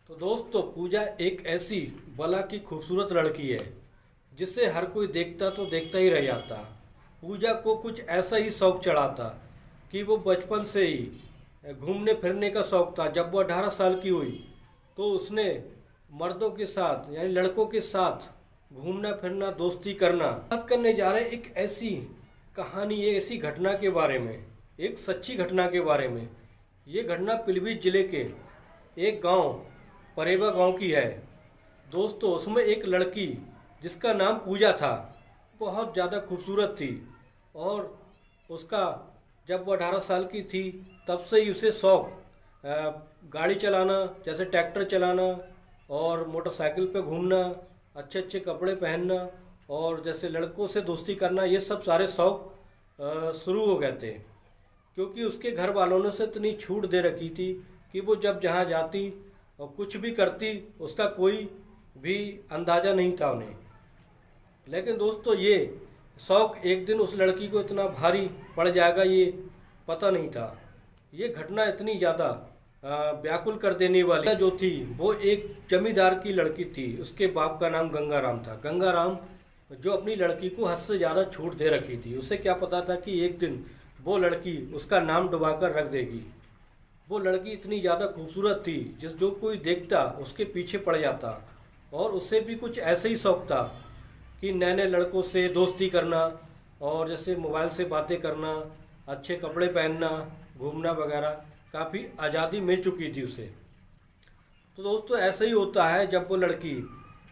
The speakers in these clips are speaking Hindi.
तो दोस्तों पूजा एक ऐसी बला की खूबसूरत लड़की है जिसे हर कोई देखता तो देखता ही रह जाता। पूजा को कुछ ऐसा ही शौक चढ़ा था कि वो बचपन से ही घूमने फिरने का शौक था। जब वो 18 साल की हुई तो उसने मर्दों के साथ यानी लड़कों के साथ घूमना फिरना दोस्ती करना। बात करने जा रहे हैं एक ऐसी कहानी, एक ऐसी घटना के बारे में, एक सच्ची घटना के बारे में। ये घटना पीलीभीत जिले के एक गांव परेवा गांव की है। दोस्तों उसमें एक लड़की जिसका नाम पूजा था, बहुत ज़्यादा खूबसूरत थी और उसका जब वो 18 साल की थी तब से ही उसे शौक गाड़ी चलाना, जैसे ट्रैक्टर चलाना और मोटरसाइकिल पे घूमना, अच्छे अच्छे कपड़े पहनना और जैसे लड़कों से दोस्ती करना, ये सब सारे शौक शुरू हो गए थे। क्योंकि उसके घर वालों ने उसे इतनी छूट दे रखी थी कि वो जब जहाँ जाती और कुछ भी करती उसका कोई भी अंदाज़ा नहीं था उन्हें। लेकिन दोस्तों ये शौक एक दिन उस लड़की को इतना भारी पड़ जाएगा ये पता नहीं था। ये घटना इतनी ज़्यादा व्याकुल कर देने वाली जो थी, वो एक जमींदार की लड़की थी। उसके बाप का नाम गंगाराम था। गंगाराम जो अपनी लड़की को हद से ज़्यादा छूट दे रखी थी। उसे क्या पता था कि एक दिन वो लड़की उसका नाम डुबाकर रख देगी। वो लड़की इतनी ज़्यादा खूबसूरत थी जो कोई देखता उसके पीछे पड़ जाता। और उससे भी कुछ ऐसे ही शौक था कि नए नए लड़कों से दोस्ती करना और जैसे मोबाइल से बातें करना, अच्छे कपड़े पहनना, घूमना वगैरह, काफ़ी आज़ादी मिल चुकी थी उसे। तो दोस्तों ऐसा ही होता है जब वो लड़की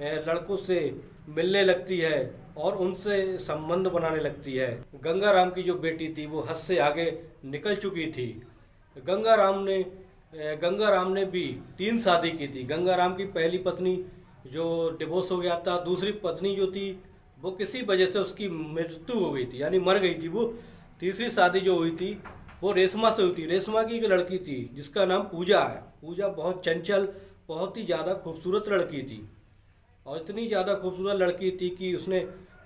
लड़कों से मिलने लगती है और उनसे संबंध बनाने लगती है। गंगाराम की जो बेटी थी वो हद से आगे निकल चुकी थी। गंगाराम ने भी 3 शादी की थी। गंगाराम की पहली पत्नी जो डिवोर्स हो गया था, दूसरी पत्नी जो थी वो किसी वजह से उसकी मृत्यु हो गई थी यानी मर गई थी वो। तीसरी शादी जो हुई थी वो रेशमा से हुई थी। रेशमा की एक लड़की थी जिसका नाम पूजा है। पूजा बहुत चंचल, बहुत ही ज़्यादा खूबसूरत लड़की थी और इतनी ज़्यादा खूबसूरत लड़की थी कि उसने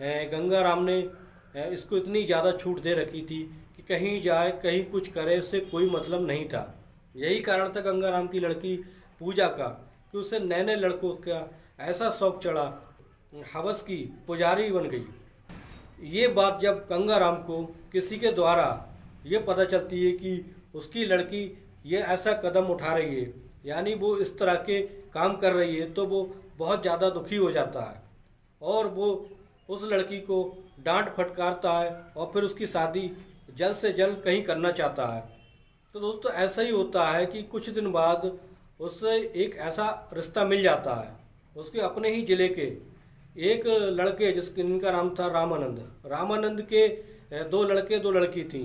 गंगाराम ने इसको इतनी ज़्यादा छूट दे रखी थी कि कहीं जाए कहीं कुछ करे उससे कोई मतलब नहीं था। यही कारण था गंगाराम की लड़की पूजा का कि उसे नए नए लड़कों का ऐसा शौक चढ़ा, हवस की पुजारी बन गई। ये बात जब गंगाराम को किसी के द्वारा ये पता चलती है कि उसकी लड़की ये ऐसा कदम उठा रही है यानी वो इस तरह के काम कर रही है, तो वो बहुत ज़्यादा दुखी हो जाता है और वो उस लड़की को डांट फटकारता है और फिर उसकी शादी जल्द से जल्द कहीं करना चाहता है। तो दोस्तों ऐसा ही होता है कि कुछ दिन बाद उससे एक ऐसा रिश्ता मिल जाता है। उसके अपने ही ज़िले के एक लड़के जिनका नाम था रामानंद। रामानंद के 2 लड़के 2 लड़की थी।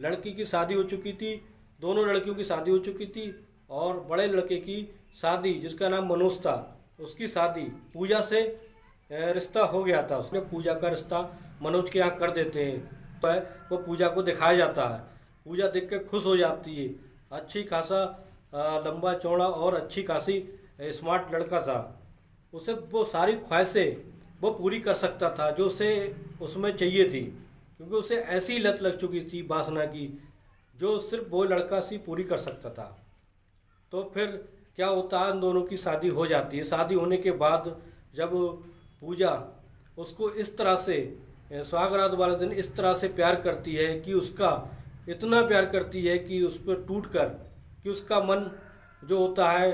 लड़की की शादी हो चुकी थी, दोनों लड़कियों की शादी हो चुकी थी और बड़े लड़के की शादी जिसका नाम मनोज था, उसकी शादी पूजा से रिश्ता हो गया था। उसने पूजा का रिश्ता मनोज के यहाँ कर देते हैं। वो पूजा को दिखाया जाता है। पूजा देख के खुश हो जाती है। अच्छी खासा लंबा चौड़ा और अच्छी खासी स्मार्ट लड़का था। उसे वो सारी ख्वाहिशें वो पूरी कर सकता था जो उसे उसमें चाहिए थी, क्योंकि उसे ऐसी लत लग चुकी थी वासना की जो सिर्फ वो लड़का सी पूरी कर सकता था। तो फिर क्या होता है, इन दोनों की शादी हो जाती है। शादी होने के बाद जब पूजा उसको इस तरह से सुहागरात वाले दिन इस तरह से प्यार करती है कि उसका इतना प्यार करती है कि उस पर टूट कर कि उसका मन जो होता है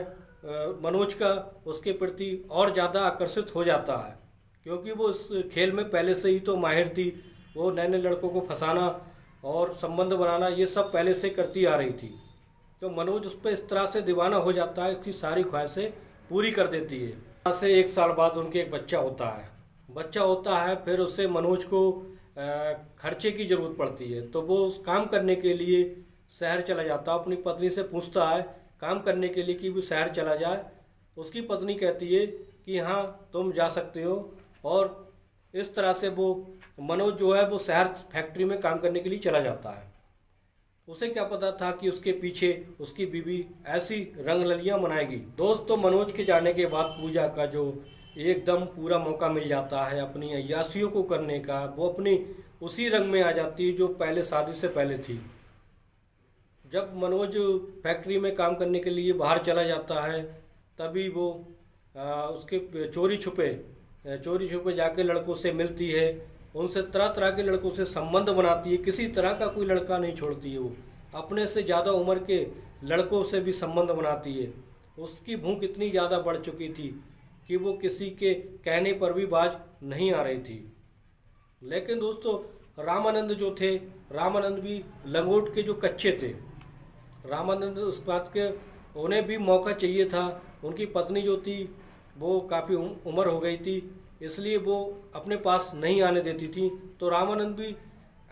मनोज का उसके प्रति और ज़्यादा आकर्षित हो जाता है, क्योंकि वो इस खेल में पहले से ही तो माहिर थी। वो नए नए लड़कों को फंसाना और संबंध बनाना ये सब पहले से करती आ रही थी। तो मनोज उस पर इस तरह से दीवाना हो जाता है कि सारी ख्वाहिशें पूरी कर देती है। यहाँ से 1 साल बाद उनके एक बच्चा होता है। फिर उससे मनोज को खर्चे की ज़रूरत पड़ती है, तो वो उस काम करने के लिए शहर चला जाता है। अपनी पत्नी से पूछता है काम करने के लिए कि वो शहर चला जाए। उसकी पत्नी कहती है कि हाँ तुम जा सकते हो, और इस तरह से वो मनोज जो है वो शहर फैक्ट्री में काम करने के लिए चला जाता है। उसे क्या पता था कि उसके पीछे उसकी बीवी ऐसी रंगरलियां मनाएगी। दोस्तों मनोज के जाने के बाद पूजा का जो एकदम पूरा मौका मिल जाता है अपनी अय्यासियों को करने का, वो अपनी उसी रंग में आ जाती है जो पहले शादी से पहले थी। जब मनोज फैक्ट्री में काम करने के लिए बाहर चला जाता है तभी वो उसके चोरी छुपे जाके लड़कों से मिलती है, उनसे तरह तरह के लड़कों से संबंध बनाती है। किसी तरह का कोई लड़का नहीं छोड़ती है वो, अपने से ज़्यादा उम्र के लड़कों से भी संबंध बनाती है। उसकी भूख इतनी ज़्यादा बढ़ चुकी थी कि वो किसी के कहने पर भी बाज नहीं आ रही थी। लेकिन दोस्तों रामानंद जो थे, रामानंद भी लंगोट के जो कच्चे थे, रामानंद उस बात के उन्हें भी मौका चाहिए था। उनकी पत्नी जो थी वो काफ़ी उम्र हो गई थी, इसलिए वो अपने पास नहीं आने देती थी। तो रामानंद भी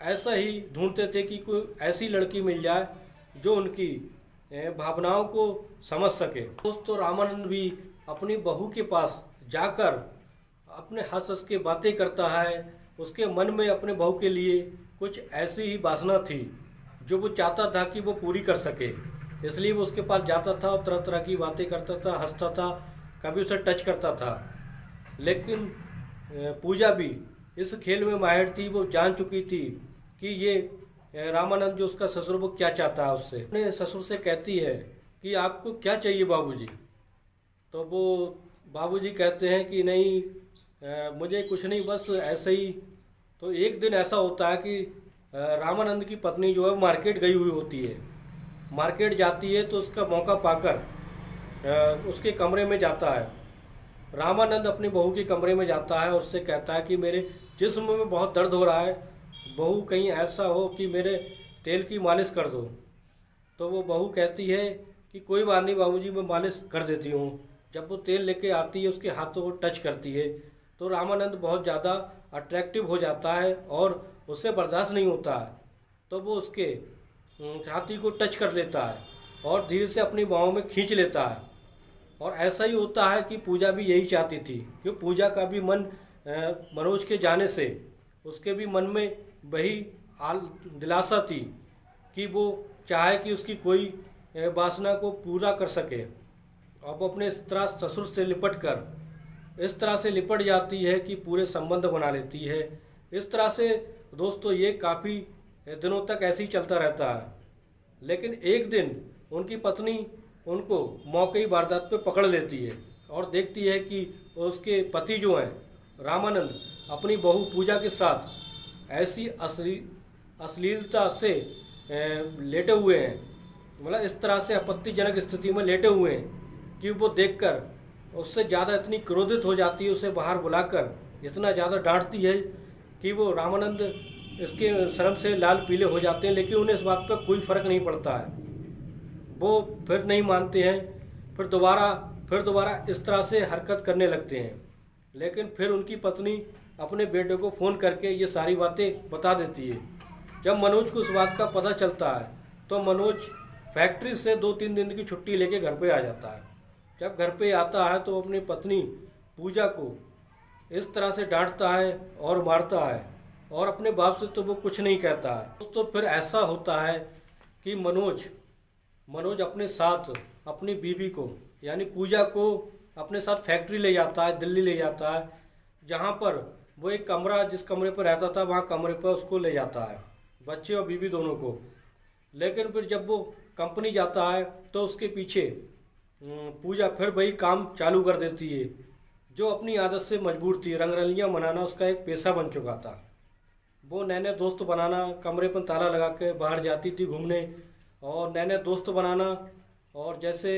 ऐसा ही ढूंढते थे कि कोई ऐसी लड़की मिल जाए जो उनकी भावनाओं को समझ सके। दोस्तों रामानंद भी अपनी बहू के पास जाकर अपने हंस हंस के बातें करता है। उसके मन में अपने बहू के लिए कुछ ऐसी ही वासना थी जो वो चाहता था कि वो पूरी कर सके, इसलिए वो उसके पास जाता था और तरह तरह की बातें करता था, हंसता था, कभी उसे टच करता था। लेकिन पूजा भी इस खेल में माहिर थी। वो जान चुकी थी कि ये रामानंद जो उसका ससुर वो क्या चाहता है उससे। अपने ससुर से कहती है कि आपको क्या चाहिए बाबूजी। तो वो बाबूजी कहते हैं कि नहीं मुझे कुछ नहीं, बस ऐसे ही। तो एक दिन ऐसा होता है कि रामानंद की पत्नी जो है मार्केट गई हुई होती है, मार्केट जाती है तो उसका मौका पाकर उसके कमरे में जाता है। रामानंद अपनी बहू के कमरे में जाता है और उससे कहता है कि मेरे जिस्म में बहुत दर्द हो रहा है, बहू कहीं ऐसा हो कि मेरे तेल की मालिश कर दो। तो वो बहू कहती है कि कोई बात नहीं बाबूजी, मैं मालिश कर देती हूँ। जब वो तेल लेके आती है, उसके हाथों को टच करती है तो रामानंद बहुत ज़्यादा अट्रैक्टिव हो जाता है और उससे बर्दाश्त नहीं होता है। तो वो उसके छाती को टच कर लेता है और धीरे से अपनी बाहों में खींच लेता है। और ऐसा ही होता है कि पूजा भी यही चाहती थी, कि पूजा का भी मन मनोज के जाने से उसके भी मन में वही दिलासा थी कि वो चाहे कि उसकी कोई वासना को पूरा कर सके। अब अपने इस तरह ससुर से इस तरह से लिपट जाती है कि पूरे संबंध बना लेती है। इस तरह से दोस्तों ये काफ़ी दिनों तक ऐसे ही चलता रहता है। लेकिन एक दिन उनकी पत्नी उनको मौके वारदात पे पकड़ लेती है और देखती है कि उसके पति जो हैं रामानंद अपनी बहू पूजा के साथ ऐसी अश्लीलता से लेटे हुए हैं, मतलब इस तरह से आपत्तिजनक स्थिति में लेटे हुए हैं कि वो देखकर उससे ज़्यादा इतनी क्रोधित हो जाती है, उसे बाहर बुलाकर इतना ज़्यादा डांटती है कि वो रामानंद इसके शर्म से लाल पीले हो जाते हैं। लेकिन उन्हें इस बात पर कोई फ़र्क नहीं पड़ता है, वो फिर नहीं मानते हैं, फिर दोबारा इस तरह से हरकत करने लगते हैं। लेकिन फिर उनकी पत्नी अपने बेटे को फ़ोन करके ये सारी बातें बता देती है। जब मनोज को इस बात का पता चलता है तो मनोज फैक्ट्री से 2-3 दिन की छुट्टी लेके घर पे आ जाता है। जब घर पे आता है तो अपनी पत्नी पूजा को इस तरह से डांटता है और मारता है और अपने बाप से तो वो कुछ नहीं कहता है। तो फिर ऐसा होता है कि मनोज अपने साथ अपनी बीवी को यानी पूजा को अपने साथ फैक्ट्री ले जाता है, दिल्ली ले जाता है, जहाँ पर वो एक कमरा जिस कमरे पर रहता था वहाँ कमरे पर उसको ले जाता है, बच्चे और बीवी दोनों को। लेकिन फिर जब वो कंपनी जाता है तो उसके पीछे पूजा फिर वही काम चालू कर देती है जो अपनी आदत से मजबूर थी। रंगरलियाँ मनाना उसका एक पेशा बन चुका था। वो नए नए दोस्त बनाना, कमरे पर ताला लगा के बाहर जाती थी घूमने और नए नए दोस्त बनाना और जैसे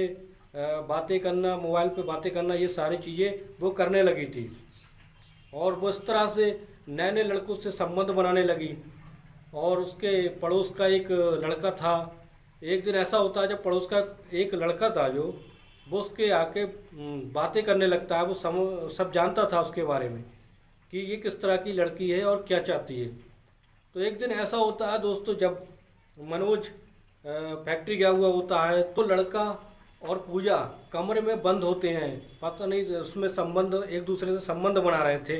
बातें करना, मोबाइल पे बातें करना, ये सारी चीज़ें वो करने लगी थी। और वो इस तरह से नए नए लड़कों से संबंध बनाने लगी। और उसके पड़ोस का एक लड़का था। एक दिन ऐसा होता है जब पड़ोस का एक लड़का था जो वो उसके आके बातें करने लगता है। वो सब जानता था उसके बारे में कि ये किस तरह की लड़की है और क्या चाहती है। तो एक दिन ऐसा होता है दोस्तों जब मनोज फैक्ट्री गया हुआ होता है तो लड़का और पूजा कमरे में बंद होते हैं। पता नहीं उसमें संबंध, एक दूसरे से संबंध बना रहे थे,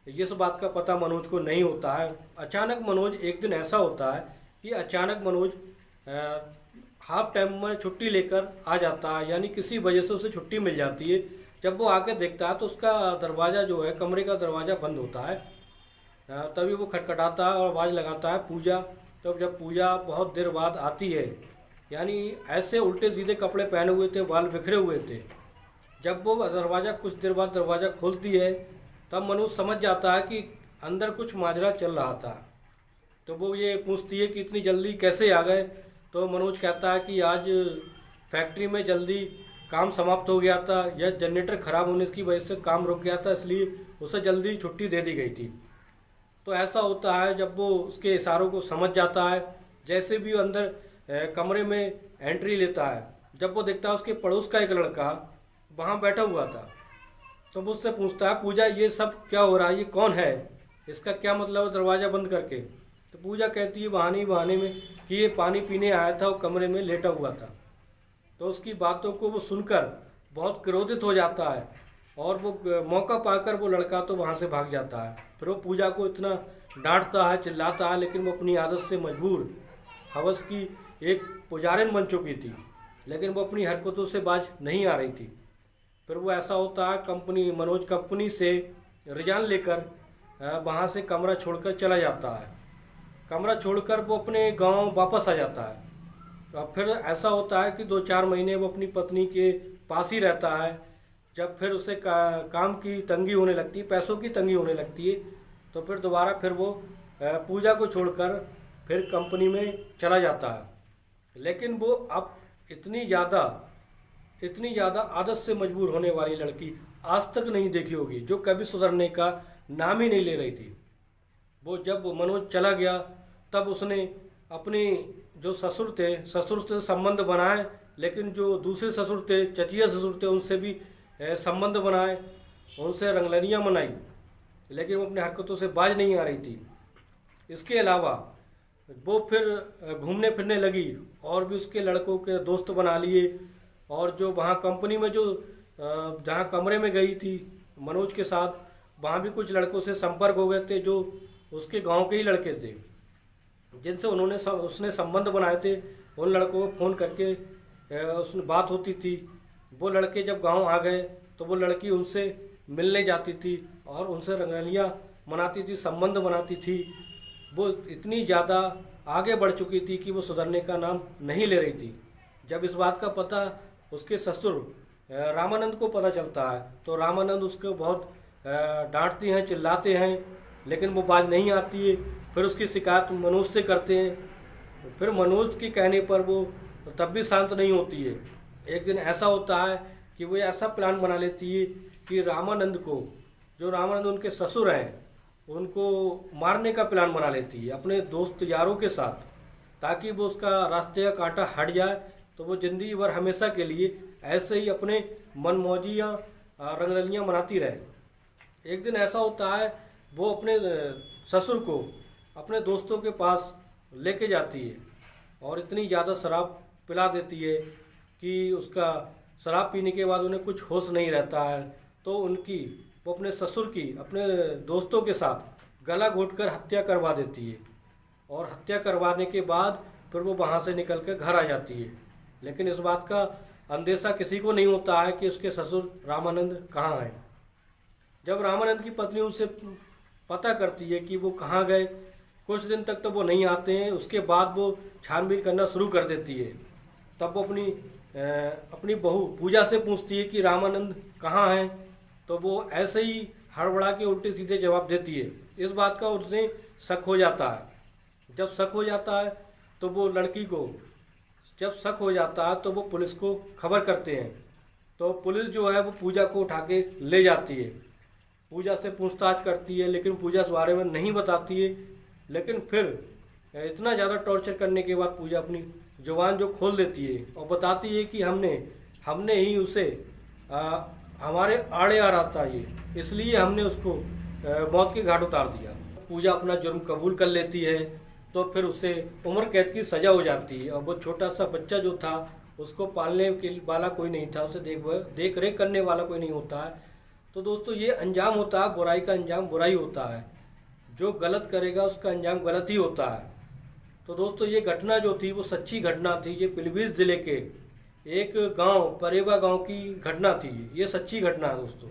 इस बात का पता मनोज को नहीं होता है। अचानक मनोज, एक दिन ऐसा होता है कि अचानक मनोज हाफ टाइम में छुट्टी लेकर आ जाता है, यानी किसी वजह से उसे छुट्टी मिल जाती है। जब वो आके देखता है तो उसका दरवाज़ा जो है, कमरे का दरवाज़ा बंद होता है। तभी वो खटखटाता है और आवाज़ लगाता है पूजा। तो जब पूजा बहुत देर बाद आती है, यानी ऐसे उल्टे सीधे कपड़े पहने हुए थे, बाल बिखरे हुए थे जब वो दरवाज़ा कुछ देर बाद दरवाज़ा खोलती है, तब मनोज समझ जाता है कि अंदर कुछ माजरा चल रहा था। तो वो ये पूछती है कि इतनी जल्दी कैसे आ गए। तो मनोज कहता है कि आज फैक्ट्री में जल्दी काम समाप्त हो गया था, यह जनरेटर ख़राब होने की वजह से काम रुक गया था, इसलिए उसे जल्दी छुट्टी दे दी गई थी। तो ऐसा होता है जब वो उसके इशारों को समझ जाता है। जैसे भी वो अंदर कमरे में एंट्री लेता है, जब वो देखता है उसके पड़ोस का एक लड़का वहाँ बैठा हुआ था, तो वो उससे पूछता है, पूजा ये सब क्या हो रहा है, ये कौन है, इसका क्या मतलब है दरवाज़ा बंद करके। तो पूजा कहती है बहाने में कि ये पानी पीने आया था, वो कमरे में लेटा हुआ था। तो उसकी बातों को वो सुनकर बहुत क्रोधित हो जाता है और वो मौका पाकर वो लड़का तो वहाँ से भाग जाता है। फिर वो पूजा को इतना डांटता है, चिल्लाता है, लेकिन वो अपनी आदत से मजबूर, हवस की एक पुजारिन बन चुकी थी, लेकिन वो अपनी हरकतों से बाज नहीं आ रही थी। फिर वो ऐसा होता है, मनोज कंपनी से रिजाइन लेकर वहाँ से कमरा छोड़कर चला जाता है। कमरा छोड़कर वो अपने गांव वापस आ जाता है। तो अब फिर ऐसा होता है कि 2-4 महीने वो अपनी पत्नी के पास ही रहता है। जब फिर उसे काम की तंगी होने लगती है, पैसों की तंगी होने लगती है, तो फिर दोबारा फिर वो पूजा को छोड़कर फिर कंपनी में चला जाता है। लेकिन वो अब इतनी ज़्यादा आदत से मजबूर होने वाली लड़की आज तक नहीं देखी होगी, जो कभी सुधरने का नाम ही नहीं ले रही थी। वो जब मनोज चला गया, तब उसने अपने जो ससुर से संबंध बनाए, लेकिन जो दूसरे ससुर थे, चचिया ससुर थे, उनसे भी संबंध बनाए, उनसे रंगलनियाँ मनाई, लेकिन वो अपनी हरकतों से बाज नहीं आ रही थी। इसके अलावा वो फिर घूमने फिरने लगी और भी उसके लड़कों के दोस्त बना लिए, और जो वहाँ कंपनी में जो जहाँ कमरे में गई थी मनोज के साथ, वहाँ भी कुछ लड़कों से संपर्क हो गए थे, जो उसके गांव के ही लड़के थे, जिनसे उसने संबंध बनाए थे। उन लड़कों को फ़ोन करके उसने बात होती थी। वो लड़के जब गांव आ गए तो वो लड़की उनसे मिलने जाती थी और उनसे रंगलियाँ मनाती थी, संबंध बनाती थी। वो इतनी ज़्यादा आगे बढ़ चुकी थी कि वो सुधरने का नाम नहीं ले रही थी। जब इस बात का पता उसके ससुर रामानंद को पता चलता है, तो रामानंद उसको बहुत डांटती हैं, चिल्लाते हैं, लेकिन वो बाज नहीं आती है। फिर उसकी शिकायत मनोज से करते हैं। फिर मनोज के कहने पर वो तब भी शांत नहीं होती है। एक दिन ऐसा होता है कि वो ऐसा प्लान बना लेती है कि रामानंद को, जो रामानंद उनके ससुर हैं, उनको मारने का प्लान बना लेती है अपने दोस्त यारों के साथ, ताकि वो उसका रास्ते का कांटा हट जाए, तो वो ज़िंदगी भर हमेशा के लिए ऐसे ही अपने मनमौजियाँ रंगरलियाँ मनाती रहे। एक दिन ऐसा होता है, वो अपने ससुर को अपने दोस्तों के पास लेके जाती है और इतनी ज़्यादा शराब पिला देती है कि उसका शराब पीने के बाद उन्हें कुछ होश नहीं रहता है। तो वो अपने ससुर की अपने दोस्तों के साथ गला घोंटकर हत्या करवा देती है, और हत्या करवाने के बाद फिर वो वहाँ से निकल कर घर आ जाती है। लेकिन इस बात का अंदेशा किसी को नहीं होता है कि उसके ससुर रामानंद कहाँ हैं। जब रामानंद की पत्नी उनसे पता करती है कि वो कहाँ गए, कुछ दिन तक तो वो नहीं आते हैं, उसके बाद वो छानबीन करना शुरू कर देती है। तब वो अपनी बहू पूजा से पूछती है कि रामानंद कहाँ हैं, तो वो ऐसे ही हड़बड़ा के उल्टे सीधे जवाब देती है। इस बात का उसने शक हो जाता है। जब शक हो जाता है तो वो लड़की को, जब शक हो जाता है तो वो पुलिस को खबर करते हैं। तो पुलिस जो है वो पूजा को उठा के ले जाती है, पूजा से पूछताछ करती है, लेकिन पूजा इस बारे में नहीं बताती है। लेकिन फिर इतना ज़्यादा टॉर्चर करने के बाद पूजा अपनी जुबान जो खोल देती है और बताती है कि हमने ही उसे हमारे आड़े आ रहा था ये, इसलिए हमने उसको मौत के घाट उतार दिया। पूजा अपना जुर्म कबूल कर लेती है, तो फिर उसे उम्र कैद की सज़ा हो जाती है। और वो छोटा सा बच्चा जो था, उसको पालने के वाला कोई नहीं था, उसे देख रेख करने वाला कोई नहीं होता है। तो दोस्तों, ये अंजाम होता है, बुराई का अंजाम बुराई होता है। जो गलत करेगा उसका अंजाम गलत ही होता है। तो दोस्तों, ये घटना जो थी वो सच्ची घटना थी। ये पीलीभीत ज़िले के एक गांव, परेवा गांव की घटना थी। ये सच्ची घटना है दोस्तों।